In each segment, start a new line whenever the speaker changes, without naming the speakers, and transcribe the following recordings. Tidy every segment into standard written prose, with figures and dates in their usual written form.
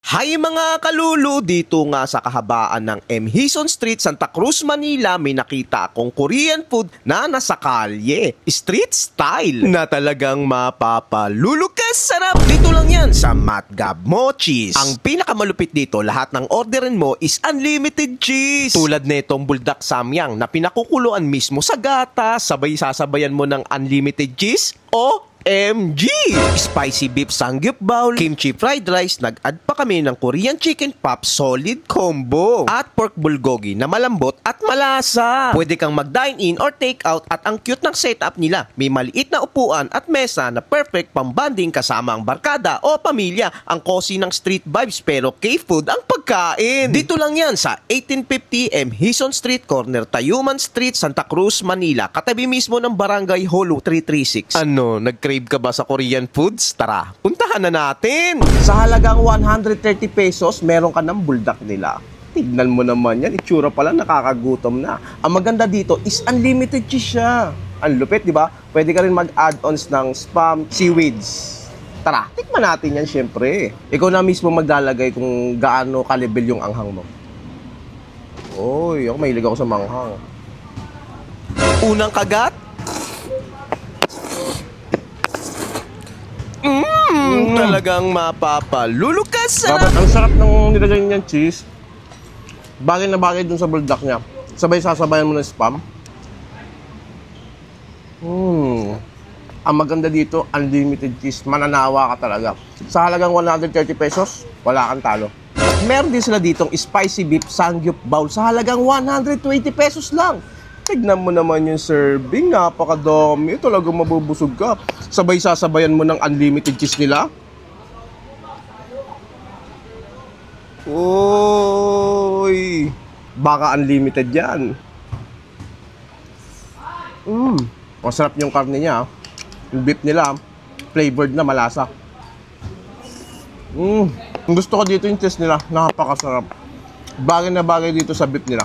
Hay mga kalulu, dito nga sa kahabaan ng M. Hison Street, Santa Cruz, Manila, may nakita akong Korean food na nasa kalye. Street style na talagang mapapalulukas. Sarap! Dito lang yan sa Matgab Mochis. Ang pinakamalupit dito, lahat ng orderin mo is unlimited cheese. Tulad netong buldak samyang na pinakukuluan mismo sa gata, sabay sasabayan mo ng unlimited cheese o MG! Spicy beef samgyup bowl, kimchi fried rice, nag-add pa kami ng Korean chicken pop solid combo at pork bulgogi na malambot at malasa. Pwede kang mag-dine-in or take-out at ang cute ng setup nila. May maliit na upuan at mesa na perfect pang-bonding kasama ang barkada o pamilya. Ang cozy ng street vibes pero K-food ang pagkain. Dito lang yan sa 1850 M. Hison Street, corner Tayuman Street, Santa Cruz, Manila. Katabi mismo ng Barangay Holo 336. Ano, nag-crave ka ba sa Korean foods? Tara, puntahan na natin! Sa halagang 130 pesos, meron ka ng buldak nila. Tignan mo naman yan, itsura pala nakakagutom na. Ang maganda dito is unlimited cheese siya. Ang lupit, di ba? Pwede ka rin mag-add-ons ng spam, seaweeds. Tara, tikman natin yan syempre. Ikaw na mismo maglalagay kung gaano kalibel yung anghang mo. Oy, ako mahilig ako sa manghang. Unang kagat, talagang mapapalulukas. Sarap. Ang sarap ng nilagay niyang cheese. Bagay na bagay dun sa buldak niya. Sabay sasabayan mo ng spam. Ang maganda dito, unlimited cheese. Mananawa ka talaga. Sa halagang 130 pesos, wala kang talo. Meron din sila ditong spicy beef samgyup bowl sa halagang 120 pesos lang. Tignan mo naman yung serving, napakadami. Talagang mabubusog ka. Sabay sasabayan mo ng unlimited cheese nila. Oy! Baka unlimited yan. Masarap yung karne niya. Yung beef nila, flavored na, malasa. Gusto ko dito yung cheese nila. Napakasarap. Bagay na bagay dito sa beef nila.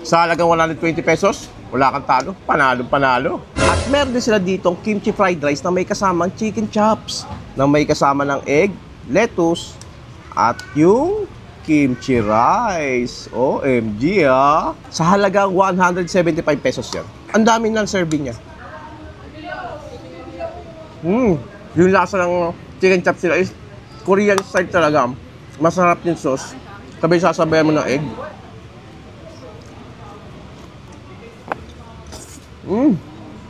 Sa halagang 120 pesos, wala kang talo. Panalo, panalo. At meron din sila ditong kimchi fried rice na may kasamang chicken chops, na may kasama ng egg, lettuce, at yung kimchi rice. OMG ah! Sa halagang 175 pesos yan. Ang dami ng serving niya. Yung lasa ng chicken chops nila is Korean style talaga. Masarap yung sauce. Sabay sasabayan mo ng egg.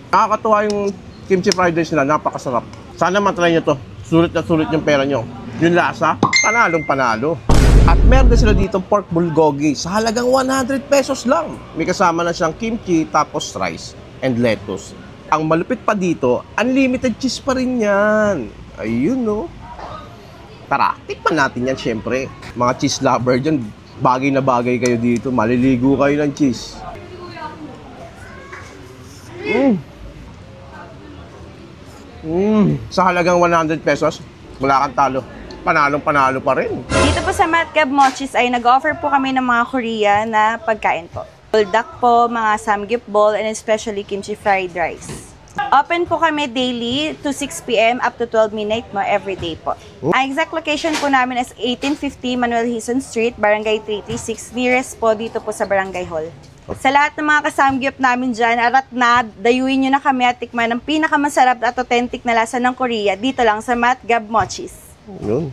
Nakakatuwa yung kimchi fried rice nila, napakasarap. Sana matry nyo to. Sulit na sulit yung pera nyo. Yung lasa, panalong panalo. At meron din sila dito pork bulgogi sa halagang 100 pesos lang. May kasama na siyang kimchi, tapos rice and lettuce. Ang malupit pa dito, unlimited cheese pa rin yan. Ayun no. Tara, tikman natin yan syempre. Mga cheese lover dyan, bagay na bagay kayo dito. Maliligo kayo ng cheese. Sa halagang 100 pesos, wala kang talo. Panalong panalo pa rin.
Dito po sa Matgab Mochis ay nag-offer po kami ng mga Korean na pagkain po. Buldak po, mga samgyup bowl, and especially kimchi fried rice. Open po kami daily to 6 p.m. up to 12 midnight mo everyday po. Ang exact location po namin is 1850 Manuel Hison Street, Barangay 336, nearest po dito po sa Barangay Hall. Sa lahat ng mga kasamgyup namin dyan, arat na, dayuin nyo na kami at tikman ng pinakamasarap at authentic na lasa ng Korea dito lang sa Matgab Mochis.
Yun.